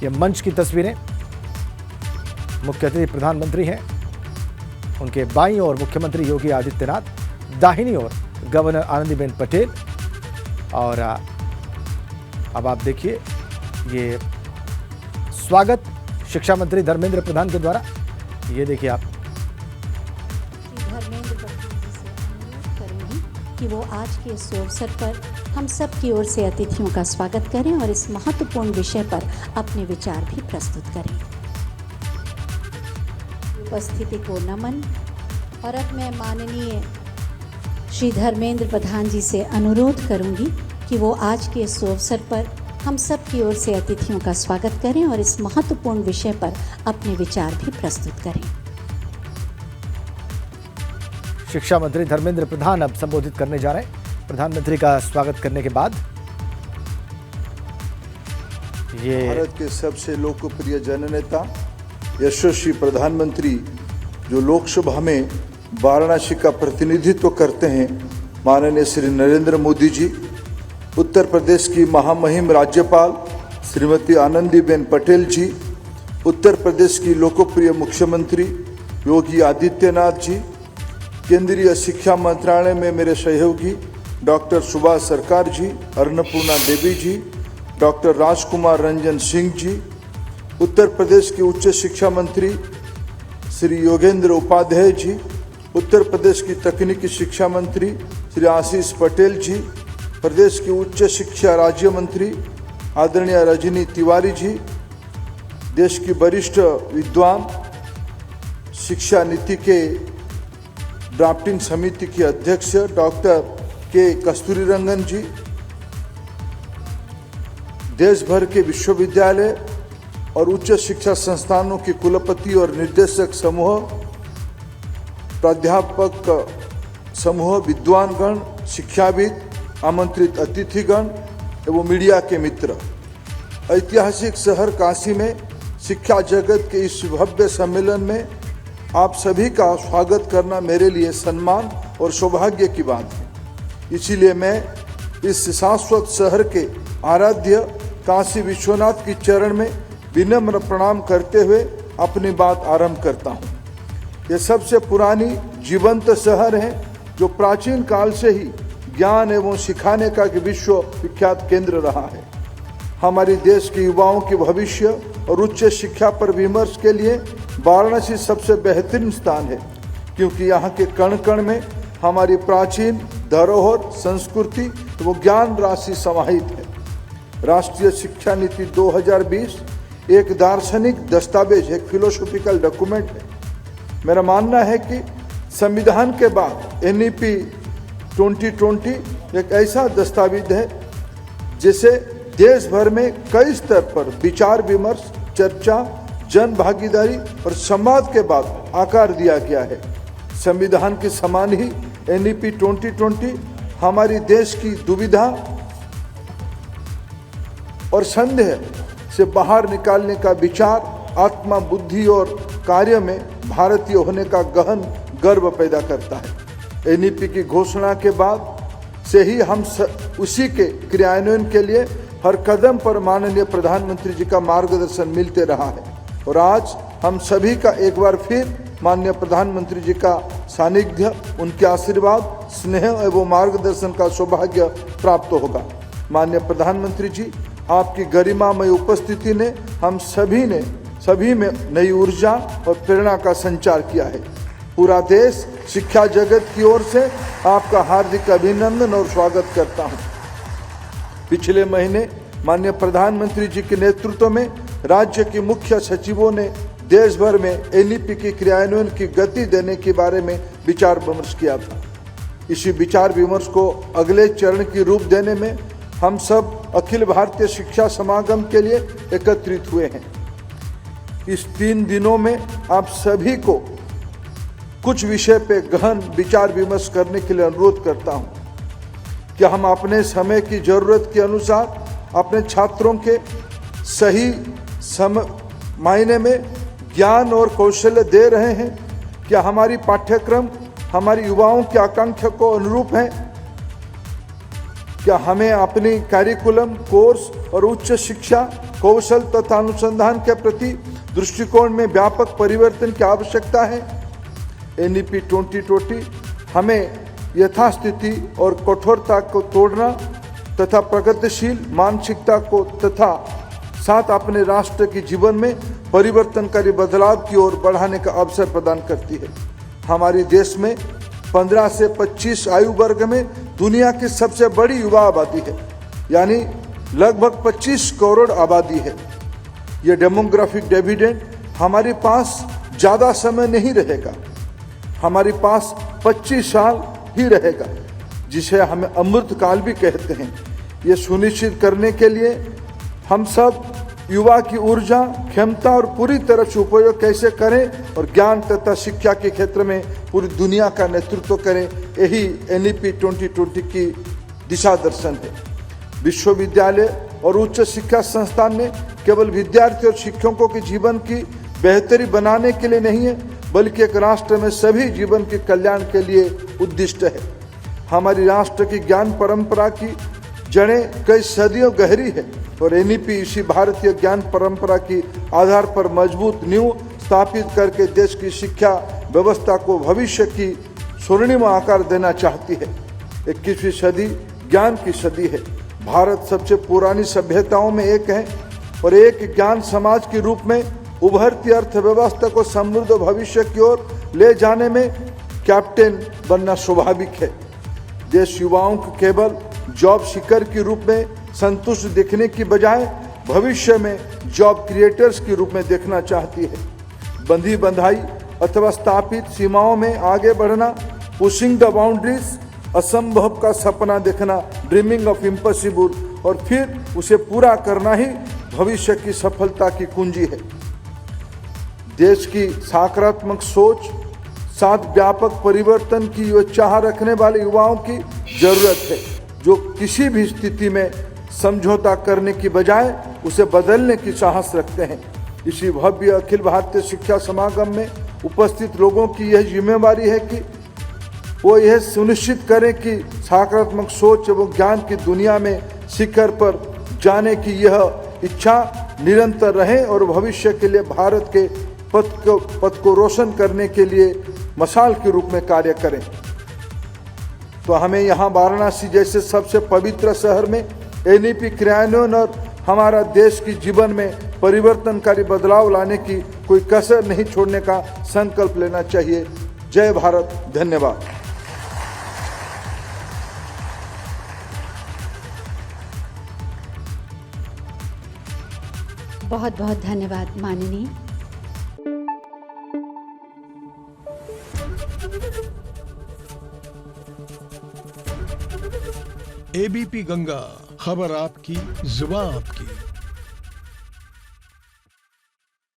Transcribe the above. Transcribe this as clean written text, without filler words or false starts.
ये मंच की तस्वीरें, मुख्य अतिथि प्रधानमंत्री हैं, उनके बाईं ओर मुख्यमंत्री योगी आदित्यनाथ, दाहिनी ओर गवर्नर आनंदीबेन पटेल। और अब आप देखिए ये स्वागत शिक्षा मंत्री धर्मेंद्र प्रधान के द्वारा। ये देखिए आप। धर्मेंद्र प्रधान जी से अनुरोध करूंगी कि वो आज के इस अवसर पर हम सब की ओर से अतिथियों का स्वागत करें और इस महत्वपूर्ण विषय पर अपने विचार भी प्रस्तुत करें। उपस्थिति को नमन। और अब मैं माननीय श्री धर्मेंद्र प्रधान जी से अनुरोध करूंगी कि वो आज के इस अवसर पर हम सब की ओर से अतिथियों का स्वागत करें और इस महत्वपूर्ण विषय पर अपने विचार भी प्रस्तुत करें। शिक्षा मंत्री धर्मेंद्र प्रधान अब संबोधित करने जा रहे हैं। प्रधानमंत्री का स्वागत करने के बाद ये भारत के सबसे लोकप्रिय जननेता यशस्वी प्रधानमंत्री जो लोकसभा में वाराणसी का प्रतिनिधित्व करते हैं, माननीय श्री नरेंद्र मोदी जी, उत्तर प्रदेश की महामहिम राज्यपाल श्रीमती आनंदीबेन पटेल जी, उत्तर प्रदेश की लोकप्रिय मुख्यमंत्री योगी आदित्यनाथ जी, केंद्रीय शिक्षा मंत्रालय में मेरे सहयोगी डॉक्टर सुभाष सरकार जी, अन्नपूर्णा देवी जी, डॉक्टर राजकुमार रंजन सिंह जी, उत्तर प्रदेश के उच्च शिक्षा मंत्री श्री योगेंद्र उपाध्याय जी, उत्तर प्रदेश की तकनीकी शिक्षा मंत्री श्री आशीष पटेल जी, प्रदेश के उच्च शिक्षा राज्य मंत्री आदरणीय रजनी तिवारी जी, देश की वरिष्ठ विद्वान शिक्षा नीति के ड्राफ्टिंग समिति की अध्यक्ष डॉक्टर के कस्तूरीरंगन जी, देश भर के विश्वविद्यालय और उच्च शिक्षा संस्थानों के कुलपति और निर्देशक समूह, प्राध्यापक समूह, विद्वानगण, शिक्षाविद, आमंत्रित अतिथिगण एवं मीडिया के मित्र, ऐतिहासिक शहर काशी में शिक्षा जगत के इस भव्य सम्मेलन में आप सभी का स्वागत करना मेरे लिए सम्मान और सौभाग्य की बात है। इसीलिए मैं इस शाश्वत शहर के आराध्य काशी विश्वनाथ की चरण में विनम्र प्रणाम करते हुए अपनी बात आरंभ करता हूँ। ये सबसे पुरानी जीवंत शहर है जो प्राचीन काल से ही ज्ञान एवं सिखाने का विश्व विख्यात केंद्र रहा है। हमारे देश के युवाओं के भविष्य और उच्च शिक्षा पर विमर्श के लिए वाराणसी सबसे बेहतरीन स्थान है, क्योंकि यहाँ के कण कण में हमारी प्राचीन धरोहर, संस्कृति एवं ज्ञान राशि समाहित है। राष्ट्रीय शिक्षा नीति 2020 एक दार्शनिक दस्तावेज, एक फिलोसॉफिकल डॉक्यूमेंट है। मेरा मानना है कि संविधान के बाद NEP 2020 एक ऐसा दस्तावेज है जिसे देश भर में कई स्तर पर विचार विमर्श, चर्चा, जन भागीदारी और संवाद के बाद आकार दिया गया है। संविधान के समान ही NEP 2020 हमारी देश की दुविधा और संदेह से बाहर निकालने का विचार, आत्मा, बुद्धि और कार्य में भारतीय होने का गहन गर्व पैदा करता है। NEP की घोषणा के बाद से ही हम उसी के क्रियान्वयन के लिए हर कदम पर माननीय प्रधानमंत्री जी का मार्गदर्शन मिलते रहा है और आज हम सभी का एक बार फिर माननीय प्रधानमंत्री जी का सानिध्य, उनके आशीर्वाद, स्नेह एवं मार्गदर्शन का सौभाग्य प्राप्त होगा। माननीय प्रधानमंत्री जी, आपकी गरिमामय उपस्थिति ने हम सभी में नई ऊर्जा और प्रेरणा का संचार किया है। पूरा देश शिक्षा जगत की ओर से आपका हार्दिक अभिनंदन और स्वागत करता हूं। पिछले महीने माननीय प्रधानमंत्री जी के नेतृत्व में राज्य के मुख्य सचिवों ने देश भर में NEP के क्रियान्वयन की गति देने के बारे में विचार विमर्श किया था। इसी विचार विमर्श को अगले चरण की रूप देने में हम सब अखिल भारतीय शिक्षा समागम के लिए एकत्रित हुए हैं। इस 3 दिनों में आप सभी को कुछ विषय पे गहन विचार विमर्श करने के लिए अनुरोध करता हूं कि हम अपने समय की जरूरत के अनुसार अपने छात्रों के सही मायने में ज्ञान और कौशल्य दे रहे हैं। क्या हमारी पाठ्यक्रम हमारी युवाओं की आकांक्षा को अनुरूप है? क्या हमें अपनी कैरिकुलम, कोर्स और उच्च शिक्षा कौशल तथा अनुसंधान के प्रति दृष्टिकोण में व्यापक परिवर्तन की आवश्यकता है। NEP 2020 हमें यथास्थिति और कठोरता को तोड़ना तथा प्रगतिशील मानसिकता को तथा साथ अपने राष्ट्र के जीवन में परिवर्तनकारी बदलाव की ओर बढ़ाने का अवसर प्रदान करती है। हमारे देश में 15 से 25 आयु वर्ग में दुनिया की सबसे बड़ी युवा आबादी है, यानी लगभग 25 करोड़ आबादी है। ये डेमोग्राफिक डिविडेंड हमारे पास ज़्यादा समय नहीं रहेगा, हमारे पास 25 साल ही रहेगा, जिसे हमें अमृतकाल भी कहते हैं। ये सुनिश्चित करने के लिए हम सब युवा की ऊर्जा, क्षमता और पूरी तरह से उपयोग कैसे करें और ज्ञान तथा शिक्षा के क्षेत्र में पूरी दुनिया का नेतृत्व करें, यही NEP 2020 की दिशा दर्शन है। विश्वविद्यालय और उच्च शिक्षा संस्थान ने केवल विद्यार्थी और शिक्षकों के जीवन की बेहतरी बनाने के लिए नहीं है, बल्कि एक राष्ट्र में सभी जीवन के कल्याण के लिए उद्दिष्ट है। हमारी राष्ट्र की ज्ञान परंपरा की जड़ें कई सदियों गहरी है और NEP इसी भारतीय ज्ञान परंपरा की आधार पर मजबूत नींव स्थापित करके देश की शिक्षा व्यवस्था को भविष्य की स्वर्णिम आकार देना चाहती है। 21वीं सदी ज्ञान की सदी है। भारत सबसे पुरानी सभ्यताओं में एक है और एक ज्ञान समाज के रूप में उभरती अर्थव्यवस्था को समृद्ध भविष्य की ओर ले जाने में कैप्टन बनना स्वाभाविक है। देश युवाओं को केवल जॉब सीकर के रूप में संतुष्ट देखने की बजाय भविष्य में जॉब क्रिएटर्स के रूप में देखना चाहती है। बंधी बंधाई अथवा स्थापित सीमाओं में आगे बढ़ना, पुशिंग द बाउंड्रीज, असंभव का सपना देखना, ड्रीमिंग ऑफ इम्पॉसिबल, और फिर उसे पूरा करना ही भविष्य की सफलता की कुंजी है। देश की सकारात्मक सोच साथ व्यापक परिवर्तन की जो चाह रखने वाले युवाओं की जरूरत है, जो किसी भी स्थिति में समझौता करने की बजाय उसे बदलने की साहस रखते हैं। इसी भव्य अखिल भारतीय शिक्षा समागम में उपस्थित लोगों की यह जिम्मेवारी है कि वो यह सुनिश्चित करें कि सकारात्मक सोच एवं ज्ञान की दुनिया में शिखर पर जाने की यह इच्छा निरंतर रहे और भविष्य के लिए भारत के पथ को रोशन करने के लिए मशाल के रूप में कार्य करें। तो हमें यहाँ वाराणसी जैसे सबसे पवित्र शहर में NEP क्रियान्वयन और हमारा देश की जीवन में परिवर्तनकारी बदलाव लाने की कोई कसर नहीं छोड़ने का संकल्प लेना चाहिए। जय भारत, धन्यवाद। बहुत बहुत धन्यवाद माननीय। ABP गंगा, खबर आपकी, जुबान आपकी।